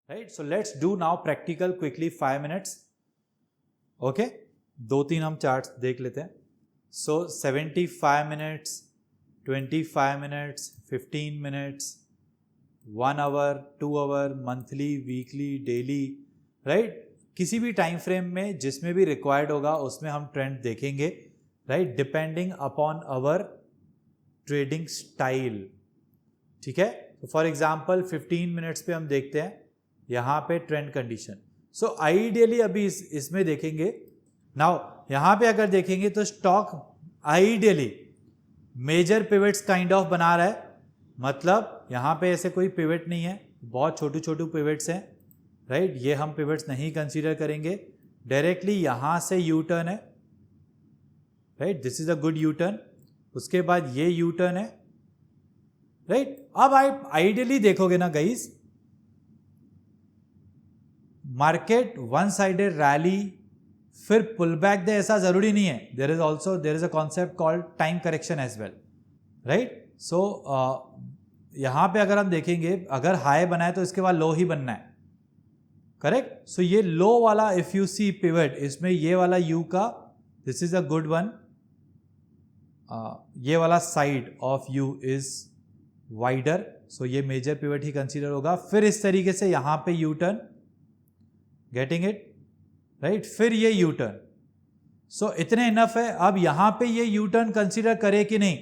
Right. So let's do now practical quickly 5 minutes. Okay, 2-3 हम charts देख लेते हैं. सो 75 minutes, 25 minutes, 15 minutes, 1 hour, 2 hour, monthly, weekly, daily, right. किसी भी time frame में जिसमें भी रिक्वायर्ड होगा उसमें हम ट्रेंड देखेंगे, right, depending upon our trading style. ठीक है. तो फॉर एग्जाम्पल 15 मिनट्स पे हम देखते हैं यहाँ पे ट्रेंड कंडीशन. सो आइडियली अभी इसमें देखेंगे. नाउ यहाँ पे अगर देखेंगे तो stock ideally major pivots kind of बना रहा है. मतलब यहाँ पे ऐसे कोई पिवट नहीं है, बहुत छोटू छोटू पिवट्स हैं, राइट. ये हम पिवट्स नहीं कंसीडर करेंगे. डायरेक्टली यहाँ से यू टर्न है, right. This is a good U turn. उसके बाद ये यू टर्न है, राइट. अब आप आइडियली देखोगे ना guys, market one sided rally फिर पुल बैक दे, ऐसा जरूरी नहीं है. There is a concept called time correction as well, right. So यहां पे अगर हम देखेंगे, अगर हाई बनाए तो इसके बाद लो ही बनना है, करेक्ट. सो ये लो वाला इफ यू सी पिवट, इसमें ये वाला यू का, this is a good one. ये वाला side of U is wider, so ये मेजर पिवट ही कंसीडर होगा. फिर इस तरीके से यहां पे U turn, getting it, right. फिर ये यू टर्न. सो इतने इनफ है. अब यहां पे ये यू टर्न कंसीडर करे कि नहीं,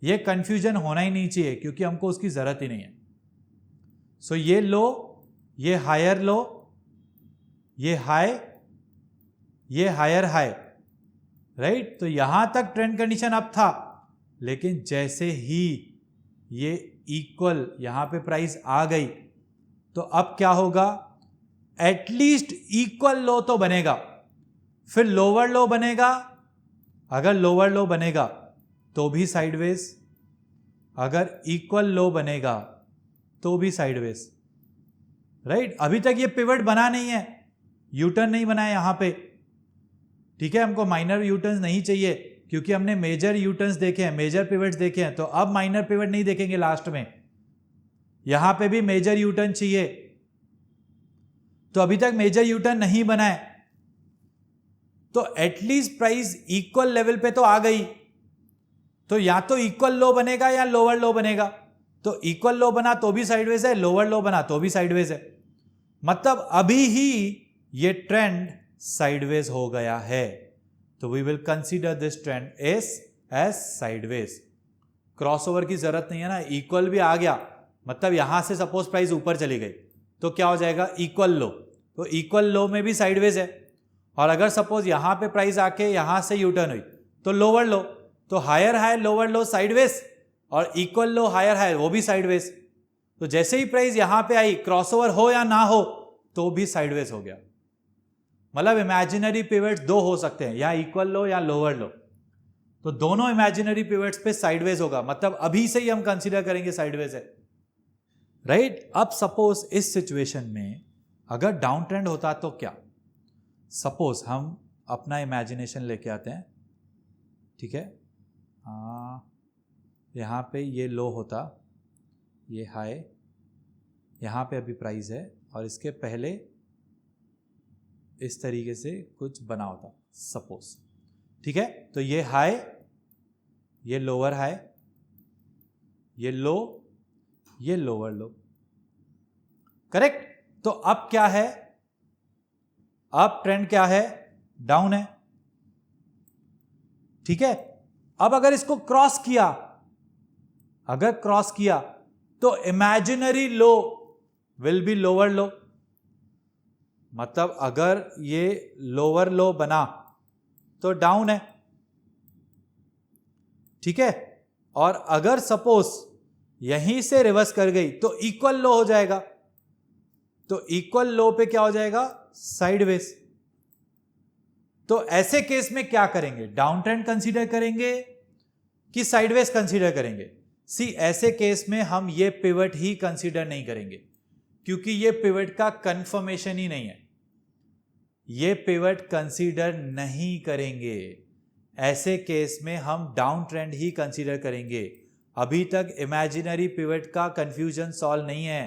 ये कंफ्यूजन होना ही नहीं चाहिए क्योंकि हमको उसकी जरूरत ही नहीं है. सो ये लो, ये हायर लो, ये हाई, ये हायर हाई, राइट. तो यहां तक ट्रेंड कंडीशन अप था, लेकिन जैसे ही ये इक्वल यहां पे प्राइस आ गई तो अब क्या होगा, एटलीस्ट इक्वल लो तो बनेगा, फिर लोअर लो बनेगा. अगर लोअर लो बनेगा तो भी साइडवेज, अगर इक्वल लो बनेगा तो भी साइडवेज, राइट. अभी तक ये पिवट बना नहीं है, यूटर्न नहीं बना है यहां पे. ठीक है, हमको माइनर यूटर्न्स नहीं चाहिए क्योंकि हमने मेजर यूटर्न्स देखे हैं, मेजर पिवट्स देखे हैं. तो अब माइनर पिवट नहीं देखेंगे लास्ट में, यहां पे भी मेजर यूटर्न चाहिए. तो अभी तक मेजर यूटर्न नहीं बना है, तो एटलीस्ट प्राइस इक्वल लेवल पे तो आ गई. तो या तो इक्वल लो बनेगा या लोअर लो बनेगा. तो इक्वल लो बना तो भी साइडवेज है, लोअर लो बना तो भी साइडवेज है. मतलब अभी ही ये ट्रेंड साइडवेज हो गया है. तो we will consider this trend as sideways. Crossover की जरूरत नहीं है ना, इक्वल भी आ गया, मतलब यहां से सपोज प्राइस ऊपर चली गई तो क्या हो जाएगा, इक्वल लो. तो इक्वल लो में भी साइडवेज है. और अगर सपोज यहां पे प्राइस आके यहां से यूटर्न हुई तो लोअर लो, तो higher high lower low sideways, और इक्वल लो हायर हाई वो भी साइडवेज. तो जैसे ही प्राइस यहां पे आई, क्रॉसओवर हो या ना हो तो भी साइडवेज हो गया. मतलब इमेजिनरी पिवट्स दो हो सकते हैं, या इक्वल लो या लोअर लो. तो दोनों इमेजिनरी पिवट्स पे साइडवेज होगा, मतलब अभी से ही हम कंसीडर करेंगे साइडवेज है, राइट. अब सपोज इस सिचुएशन में अगर डाउन ट्रेंड होता तो क्या, सपोज हम अपना इमेजिनेशन लेके आते हैं. ठीक है, यहाँ पे ये लो होता, ये हाई, यहाँ पे अभी प्राइस है और इसके पहले इस तरीके से कुछ बना होता सपोज. ठीक है, तो ये हाई, ये लोअर हाई, ये लो, ये लोअर लो, करेक्ट. तो अब क्या है, अब ट्रेंड क्या है, डाउन है. ठीक है. अब अगर इसको क्रॉस किया, अगर क्रॉस किया तो imaginary low will be lower लो. मतलब अगर ये लोअर लो बना तो डाउन है. ठीक है. और अगर सपोज यहीं से रिवर्स कर गई तो इक्वल लो हो जाएगा. तो इक्वल लो पे क्या हो जाएगा, साइडवेज. तो ऐसे केस में क्या करेंगे, डाउन ट्रेंड कंसीडर करेंगे कि साइडवेज कंसीडर करेंगे. सी, ऐसे केस में हम ये पिवट ही कंसीडर नहीं करेंगे क्योंकि ये पिवट का कंफर्मेशन ही नहीं है. ये पिवट कंसीडर नहीं करेंगे. ऐसे केस में हम डाउन ट्रेंड ही कंसीडर करेंगे. अभी तक इमेजिनरी पिवट का कंफ्यूजन सॉल्व नहीं है.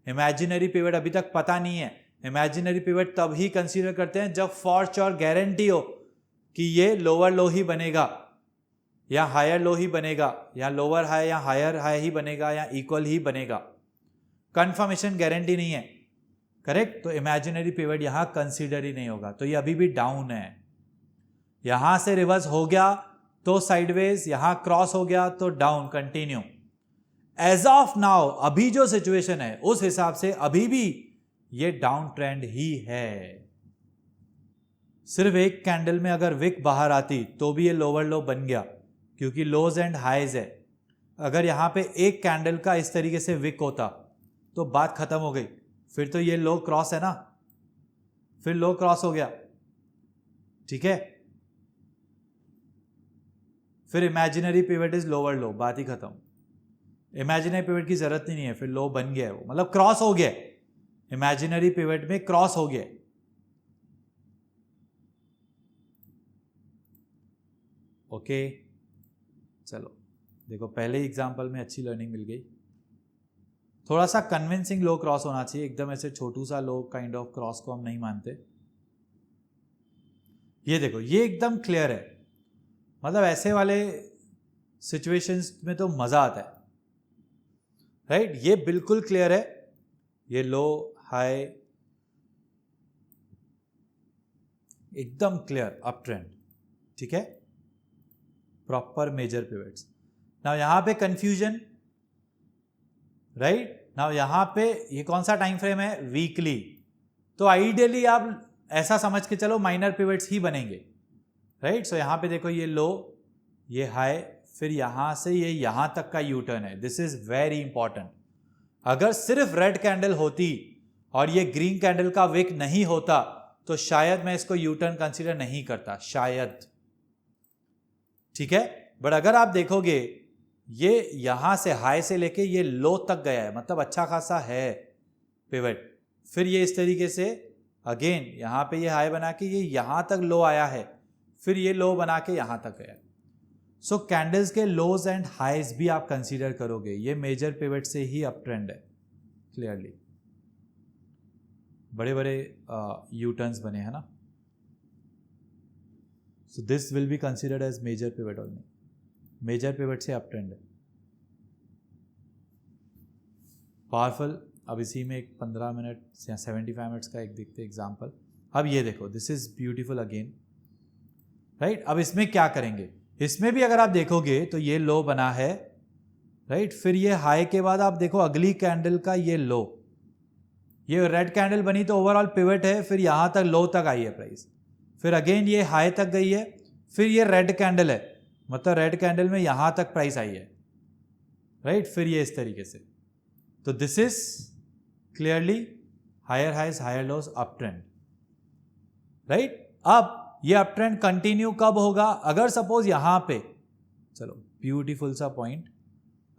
इमेजिनरी पिवट अभी तक पता नहीं है। इमेजिनरी पिवट तब ही कंसीडर करते हैं जब फॉर श्योर गारंटी हो कि ये लोअर लो ही बनेगा या हायर लो ही बनेगा या लोअर हाई या हायर हाई ही बनेगा या इक्वल ही बनेगा। कंफर्मेशन गारंटी नहीं है, करेक्ट। तो इमेजिनरी पिवट यहां कंसीडर ही नहीं होगा, तो ये अभी भी डाउन है। यहां से रिवर्स हो गया तो साइडवेज, यहां क्रॉस हो गया तो down, continue. As of now अभी जो सिचुएशन है उस हिसाब से अभी भी ये डाउन ट्रेंड ही है। सिर्फ एक कैंडल में अगर विक बाहर आती तो भी ये लोअर लो बन गया, क्योंकि लोज एंड हाइज है। अगर यहां पे एक कैंडल का इस तरीके से विक होता तो बात खत्म हो गई, फिर तो ये लो क्रॉस है ना, फिर लो क्रॉस हो गया, ठीक है। फिर इमेजिनरी पिवट इज लोअर लो, बात ही खत्म। इमेजिनरी पिवट की जरूरत ही नहीं है, फिर लो बन गया है वो, मतलब क्रॉस हो गया। इमेजिनरी पिवट में क्रॉस हो गया। ओके चलो देखो, पहले एग्जांपल में अच्छी लर्निंग मिल गई। थोड़ा सा कन्विंसिंग लो क्रॉस होना चाहिए, एकदम ऐसे छोटू सा लो काइंड ऑफ क्रॉस को हम नहीं मानते। ये देखो ये एकदम क्लियर है, मतलब ऐसे वाले सिचुएशंस में तो मजा आता है, राइट। ये बिल्कुल क्लियर है, ये लो हाई एकदम क्लियर अप ट्रेंड, ठीक है, प्रॉपर मेजर पिवट्स। नाउ यहां पे कंफ्यूजन, राइट। नाउ यहां पे ये कौन सा टाइम फ्रेम है, वीकली। तो आइडियली आप ऐसा समझ के चलो माइनर पिवट्स ही बनेंगे, राइट। सो यहां पे देखो ये लो, ये हाई, फिर यहां से ये यहां तक का यू टर्न है। This is very important. अगर सिर्फ रेड कैंडल होती और ये ग्रीन कैंडल का विक नहीं होता तो शायद मैं इसको यू टर्न कंसीडर नहीं करता, शायद, ठीक है। बट अगर आप देखोगे ये यहां से हाई से लेके ये लो तक गया है, मतलब अच्छा खासा है पिवट। फिर ये इस तरीके से अगेन यहां पे ये हाई बना के ये यहां तक लो आया है, फिर ये लो बना के यहां तक गया। सो कैंडल्स के लोज एंड हाइज भी आप कंसीडर करोगे, ये मेजर पिवट से ही अप ट्रेंड है क्लियरली। बड़े बड़े यू टर्न्स बने हैं ना, so this will be considered as major pivot only. Major pivot से अप ट्रेंड है, पावरफुल। अब इसी में एक 15 मिनट या 75 मिनट्स का एक देखते एग्जाम्पल। अब ये देखो, this is beautiful again, right. अब इसमें क्या करेंगे, इसमें भी अगर आप देखोगे तो ये लो बना है, राइट। फिर ये हाई के बाद आप देखो अगली कैंडल का ये लो, ये रेड कैंडल बनी तो ओवरऑल पिवट है, फिर यहां तक लो तक आई है प्राइस, फिर अगेन ये हाई तक गई है, फिर ये रेड कैंडल है, मतलब रेड कैंडल में यहां तक प्राइस आई है, राइट। फिर ये इस तरीके से, तो this is clearly higher highs higher lows up trend, right. अब ये अप ट्रेंड कंटिन्यू कब होगा, अगर सपोज यहां पे, चलो ब्यूटीफुल सा पॉइंट,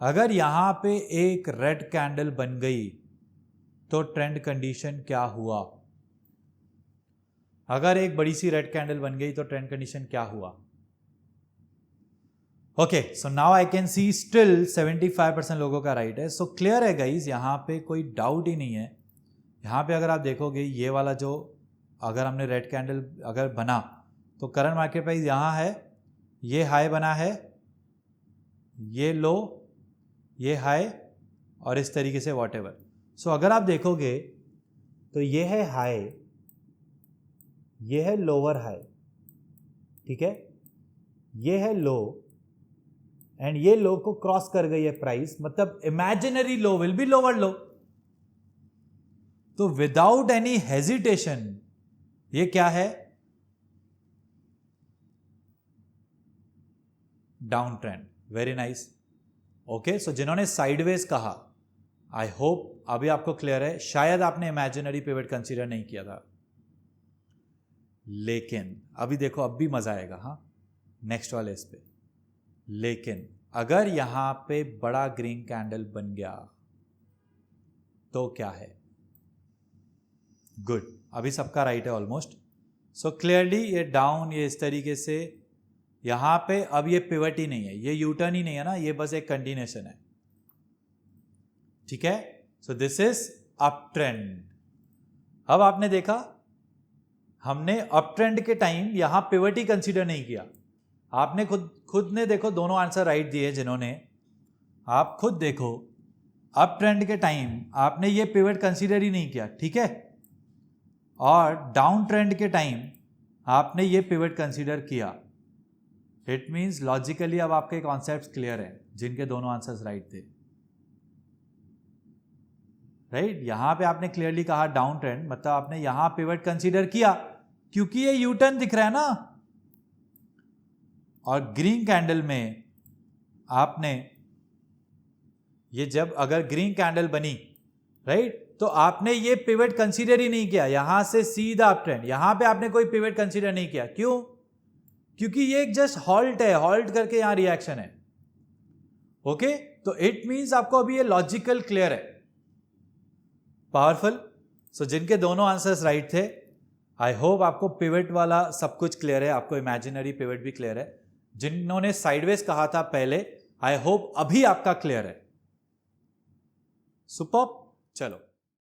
अगर यहां पे एक रेड कैंडल बन गई तो ट्रेंड कंडीशन क्या हुआ। अगर एक बड़ी सी रेड कैंडल बन गई तो ट्रेंड कंडीशन क्या हुआ। Okay, so now I can see still 75% लोगों का राइट है। सो क्लियर है गाइज, यहां पे कोई डाउट ही नहीं है। यहां पे अगर आप देखोगे ये वाला जो, अगर हमने रेड कैंडल अगर बना तो करंट मार्केट प्राइस यहां है, ये हाई बना है, ये लो, ये हाई, और इस तरीके से वॉट एवर। सो अगर आप देखोगे तो ये है हाई, ये है लोअर हाई, ठीक है, ये है लो, एंड ये लो को क्रॉस कर गई है प्राइस, मतलब imaginary low will be lower low. तो विदाउट एनी हेजिटेशन ये क्या है, down trend. Very nice. Okay, so जिन्होंने साइडवेज कहा, आई होप अभी आपको क्लियर है। शायद आपने इमेजिनरी पिवट कंसीडर नहीं किया था, लेकिन अभी देखो, अब भी मजा आएगा, हाँ, नेक्स्ट वाले इस पे। लेकिन अगर यहां पे बड़ा ग्रीन कैंडल बन गया तो क्या है, गुड, अभी सबका राइट है ऑलमोस्ट। सो क्लियरली ये डाउन, ये इस तरीके से, यहां पे अब ये पिवट ही नहीं है, ये यूटर्न ही नहीं है ना, ये बस एक कंटिन्यूएशन है, ठीक है। So this is up trend. अब आपने देखा हमने अप ट्रेंड के टाइम यहां पिवट ही कंसीडर नहीं किया। आपने खुद ने देखो दोनों आंसर राइट दिए जिन्होंने, आप खुद देखो अप ट्रेंड के टाइम आपने ये पिवट कंसीडर ही नहीं किया, ठीक है, और डाउन ट्रेंड के टाइम आपने ये पिवट कंसीडर किया। इट मीन्स लॉजिकली अब आपके कॉन्सेप्ट्स क्लियर हैं जिनके दोनों आंसर्स राइट थे, राइट। यहां पे आपने क्लियरली कहा डाउन ट्रेंड, मतलब आपने यहां पिवट कंसीडर किया क्योंकि ये यू टर्न दिख रहा है ना, और ग्रीन कैंडल में आपने ये जब अगर ग्रीन कैंडल बनी, राइट, तो आपने ये पिवट कंसीडर ही नहीं किया, यहां से सीधा अप ट्रेंड, यहां पे आपने कोई पिवट कंसीडर नहीं किया। क्यों? क्योंकि ये एक जस्ट हॉल्ट है, हॉल्ट करके यहां रिएक्शन है। ओके, तो इट मींस आपको अभी ये लॉजिकल क्लियर है, पावरफुल। सो जिनके दोनों आंसर्स राइट थे, आई होप आपको पिवट वाला सब कुछ क्लियर है, आपको इमेजिनरी पिवट भी क्लियर है। जिन्होंने साइडवेज कहा था पहले, आई होप अभी आपका क्लियर है। सुपर्ब, चलो।